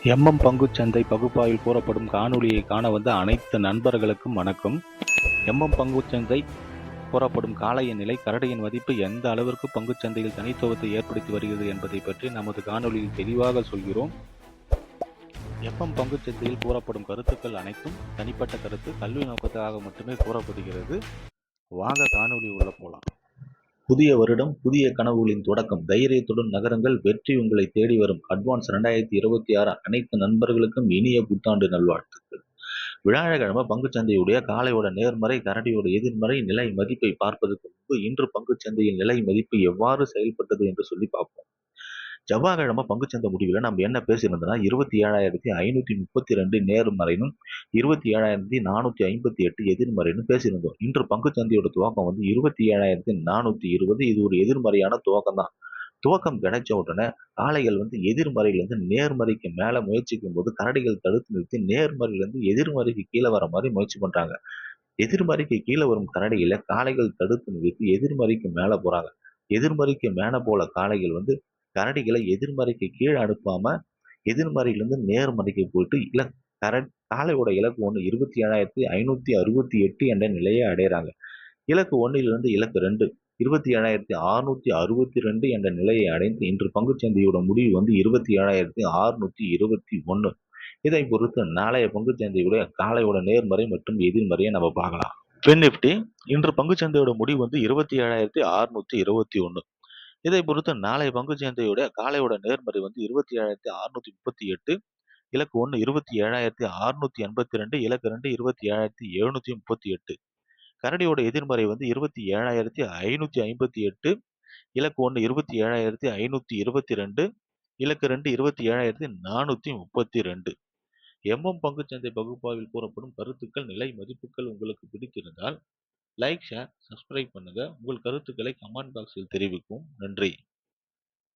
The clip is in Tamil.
பங்குச்சந்தை பகுப்பாய்வில் கூறப்படும் காணொளியை காண வந்த அனைத்து நண்பர்களுக்கும் வணக்கம். பங்குச்சந்தை கூறப்படும் காளைய நிலை கரடியின் மதிப்பு எந்த அளவிற்கு பங்குச்சந்தையில் தனித்துவத்தை ஏற்படுத்தி வருகிறது என்பதை பற்றி நமது காணொளியில் தெளிவாக சொல்கிறோம். பங்குச்சந்தையில் கூறப்படும் கருத்துக்கள் அனைத்தும் தனிப்பட்ட கருத்து, கல்வி நோக்கத்துக்காக மட்டுமே கூறப்படுகிறது. வாங்க காணொளி உள்ள போலாம். புதிய வருடம், புதிய கனவுகளின் தொடக்கம். தைரியத்துடன் நகருங்கள், வெற்றி உங்களை தேடி வரும். அட்வான்ஸ் 2026 அனைத்து நண்பர்களுக்கும் இனிய புத்தாண்டு நல்வாழ்த்துக்கள். வியாழக்கிழமை பங்குச்சந்தையுடைய காலையோட நேர்மறை, கரடியோட எதிர்மறை நிலை மதிப்பை பார்ப்பதற்கு முன்பு இன்று பங்குச்சந்தையின் நிலை மதிப்பு எவ்வாறு செயல்பட்டது என்று சொல்லி பார்ப்போம். செவ்வாய்க்கிழமை பங்குச்சந்தை முடிவில் நம்ம என்ன பேசியிருந்தோம்னா 27,532 நேர்மறைனும் 27,458 எதிர்மறைன்னு பேசியிருந்தோம். இன்று பங்குச்சந்தையோட துவக்கம் வந்து 27,420. இது ஒரு எதிர்மறையான துவக்கம் தான். துவக்கம் கிடைச்ச உடனே காளைகள் வந்து எதிர்மறையிலிருந்து நேர்மறைக்கு மேல முயற்சிக்கும் போது கரடிகள் தடுத்து நிறுத்தி நேர்மறையிலிருந்து எதிர்மறைக்கு கீழே வர மாதிரி முயற்சி பண்றாங்க. எதிர்மறைக்கு கீழே வரும் கரடிகளை காளைகள் தடுத்து நிறுத்தி எதிர்மறைக்கு மேல போறாங்க. எதிர்மறைக்கு மேல போல காளைகள் வந்து கரடிகளை எதிர்மறைக்கு கீழே அனுப்பாம எதிர்மறையிலிருந்து நேர்மறைக்கு போயிட்டு காளையோட இலக்கு 27,568 என்ற நிலையை அடைகிறாங்க. இலக்கு 1 இலக்கு 2 27,662 என்ற நிலையை அடைந்து இன்று பங்குச்சந்தையோட முடிவு வந்து 27,621. இதை பொறுத்து நாளைய பங்குச்சந்தையுடைய காளையோட நேர்மறை மற்றும் எதிர்மறையை நம்ம பார்க்கலாம். ஃபின் நிஃப்டி இன்று பங்குச்சந்தையோட முடிவு வந்து 27,621. இதை பொறுத்து நாளைய பங்குச்சந்தையோட காளையோட நேர்மறை வந்து 27,638. இலக்கு 1 27,682, இலக்கு 2 27,738. கரடியோட எதிர்மறை வந்து 27,558, இலக்கு 1 27,522, இலக்கு 2 27,432. பங்குச்சந்தை பகுப்பாய்வில் கூறப்படும் கருத்துக்கள், நிலை மதிப்புகள் உங்களுக்கு பிடித்திருந்தால் லைக், ஷேர், சப்ஸ்கிரைப் பண்ணுங்க. உங்கள் கருத்துக்களை கமெண்ட் பாக்ஸில் தெரிவிக்கவும். நன்றி.